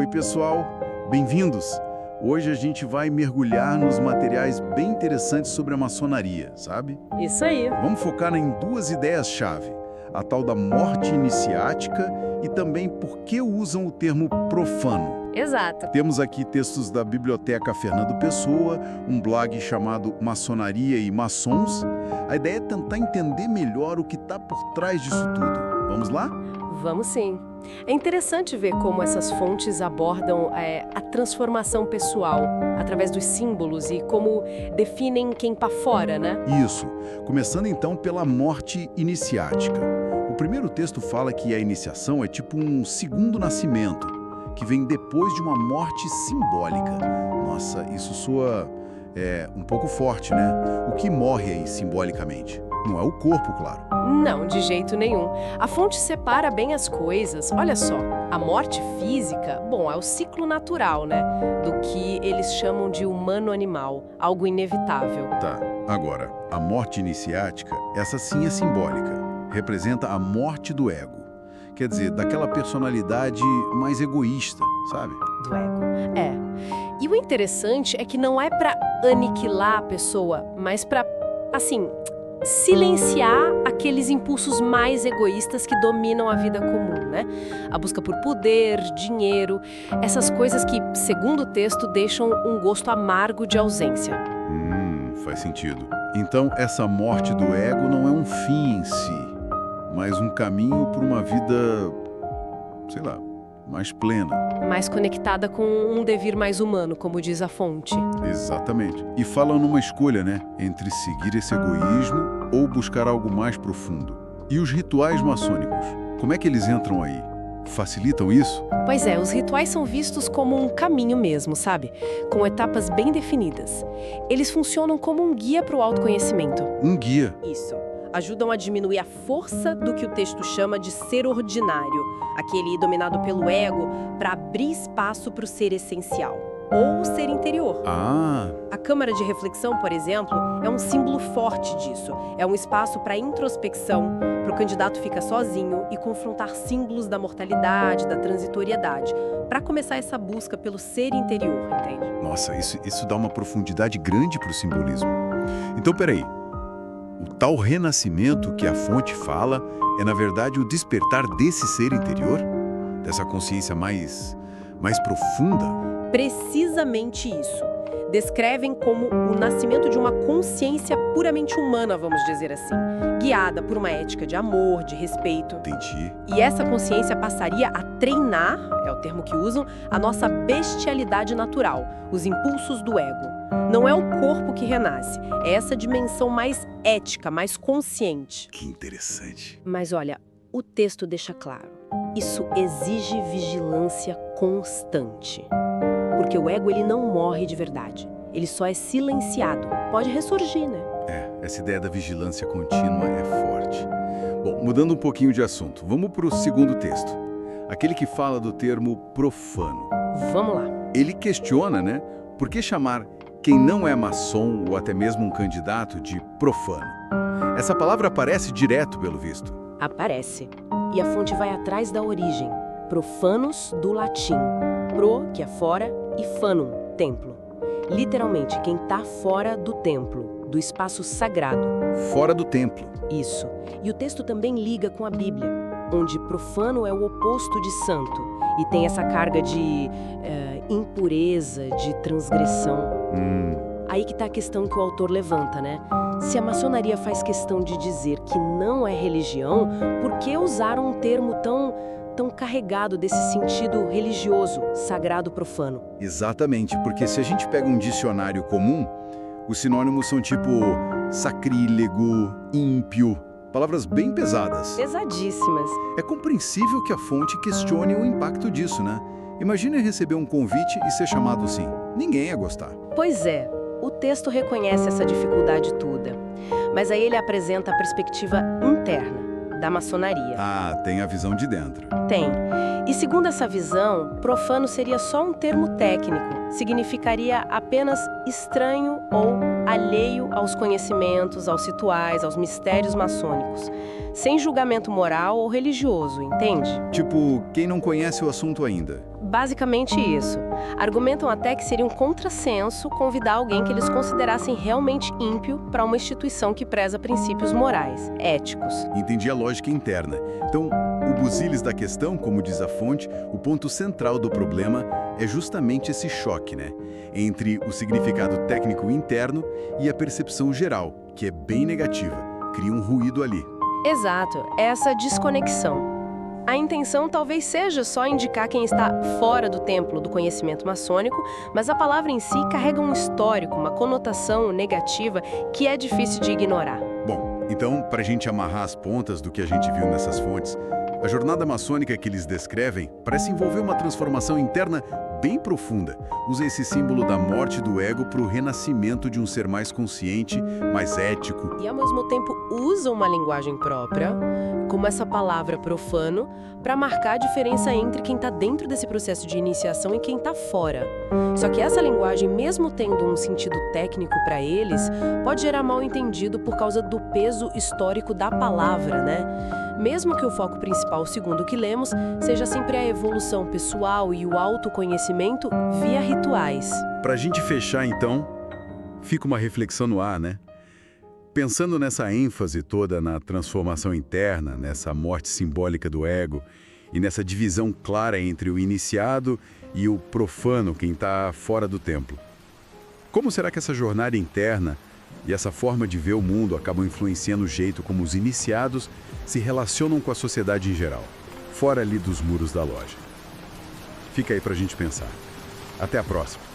Oi, pessoal, bem-vindos! Hoje a gente vai mergulhar nos materiais bem interessantes sobre a maçonaria, sabe? Isso aí. Vamos focar em duas ideias-chave, a tal da morte iniciática e também por que usam o termo profano. Exato. Temos aqui textos da Biblioteca Fernando Pessoa, um blog chamado Maçonaria e Maçons. A ideia é tentar entender melhor o que está por trás disso tudo. Vamos lá? Vamos sim. É interessante ver como essas fontes abordam a transformação pessoal através dos símbolos e como definem quem tá fora, né? Isso. Começando então pela morte iniciática. O primeiro texto fala que a iniciação é tipo um segundo nascimento, que vem depois de uma morte simbólica. Nossa, isso soa um pouco forte, né? O que morre aí simbolicamente? Não é o corpo, claro. Não, de jeito nenhum. A fonte separa bem as coisas. Olha só, a morte física, bom, é o ciclo natural, né? Do que eles chamam de humano-animal, algo inevitável. Tá, agora, a morte iniciática, essa sim é simbólica. Representa a morte do ego. Quer dizer, daquela personalidade mais egoísta, sabe? Do ego. É. E o interessante é que não é pra aniquilar a pessoa, mas pra, assim, silenciar aqueles impulsos mais egoístas que dominam a vida comum, né? A busca por poder, dinheiro, essas coisas que, segundo o texto, deixam um gosto amargo de ausência. Faz sentido. Então, essa morte do ego não é um fim em si, mas um caminho para uma vida, sei lá, mais plena. Mais conectada com um devir mais humano, como diz a fonte. Exatamente. E fala numa escolha, né? Entre seguir esse egoísmo ou buscar algo mais profundo. E os rituais maçônicos? Como é que eles entram aí? Facilitam isso? Pois é, os rituais são vistos como um caminho mesmo, sabe? Com etapas bem definidas. Eles funcionam como um guia para o autoconhecimento. Um guia. Isso. Ajudam a diminuir a força do que o texto chama de ser ordinário, aquele dominado pelo ego, para abrir espaço para o ser essencial, ou o ser interior. A câmara de reflexão, por exemplo, é um símbolo forte disso. É um espaço para introspecção, para o candidato ficar sozinho e confrontar símbolos da mortalidade, da transitoriedade, para começar essa busca pelo ser interior, entende? Nossa, isso dá uma profundidade grande para o simbolismo. Então, peraí. O tal renascimento que a fonte fala é, na verdade, o despertar desse ser interior? Dessa consciência mais profunda? Precisamente isso. Descrevem como o nascimento de uma consciência puramente humana, vamos dizer assim, guiada por uma ética de amor, de respeito. Entendi. E essa consciência passaria a treinar, é o termo que usam, a nossa bestialidade natural, os impulsos do ego. Não é o corpo que renasce, é essa dimensão mais ética, mais consciente. Que interessante. Mas olha, o texto deixa claro, isso exige vigilância constante. Porque o ego, ele não morre de verdade, ele só é silenciado, pode ressurgir, né? Essa ideia da vigilância contínua é forte. Bom, mudando um pouquinho de assunto, vamos para o segundo texto, aquele que fala do termo profano. Vamos lá. Ele questiona, né, por que chamar quem não é maçom ou até mesmo um candidato de profano. Essa palavra aparece direto, pelo visto. Aparece. E a fonte vai atrás da origem. Profanos, do latim. Pro, que é fora, e fanum, templo. Literalmente, quem está fora do templo, do espaço sagrado. Fora do templo. Isso. E o texto também liga com a Bíblia, onde profano é o oposto de santo. E tem essa carga de impureza, de transgressão. Aí que está a questão que o autor levanta, né? Se a maçonaria faz questão de dizer que não é religião, por que usaram um termo tão carregado desse sentido religioso, sagrado, profano? Exatamente, porque se a gente pega um dicionário comum, os sinônimos são tipo sacrílego, ímpio, palavras bem pesadas. Pesadíssimas. É compreensível que a fonte questione o impacto disso, né? Imagine receber um convite e ser chamado assim. Ninguém ia gostar. Pois é, o texto reconhece essa dificuldade toda. Mas aí ele apresenta a perspectiva interna da maçonaria. Tem a visão de dentro. Tem. E segundo essa visão, profano seria só um termo técnico. Significaria apenas estranho ou alheio aos conhecimentos, aos rituais, aos mistérios maçônicos. Sem julgamento moral ou religioso, entende? Tipo, quem não conhece o assunto ainda. Basicamente isso. Argumentam até que seria um contrassenso convidar alguém que eles considerassem realmente ímpio para uma instituição que preza princípios morais, éticos. Entendi a lógica interna. Então, o busilis da questão, como diz a fonte, o ponto central do problema é justamente esse choque, né? Entre o significado técnico interno e a percepção geral, que é bem negativa. Cria um ruído ali. Exato, essa desconexão. A intenção talvez seja só indicar quem está fora do templo do conhecimento maçônico, mas a palavra em si carrega um histórico, uma conotação negativa que é difícil de ignorar. Bom, então, para a gente amarrar as pontas do que a gente viu nessas fontes, a jornada maçônica que eles descrevem parece envolver uma transformação interna bem profunda. Usa esse símbolo da morte do ego para o renascimento de um ser mais consciente, mais ético. E, ao mesmo tempo, usa uma linguagem própria, como essa palavra profano, para marcar a diferença entre quem está dentro desse processo de iniciação e quem está fora. Só que essa linguagem, mesmo tendo um sentido técnico para eles, pode gerar mal-entendido por causa do peso histórico da palavra, né? Mesmo que o foco principal, segundo o que lemos, seja sempre a evolução pessoal e o autoconhecimento via rituais. Para a gente fechar, então, fica uma reflexão no ar, né? Pensando nessa ênfase toda na transformação interna, nessa morte simbólica do ego e nessa divisão clara entre o iniciado e o profano, quem está fora do templo. Como será que essa jornada interna e essa forma de ver o mundo acabam influenciando o jeito como os iniciados se relacionam com a sociedade em geral, fora ali dos muros da loja? Fica aí para a gente pensar. Até a próxima!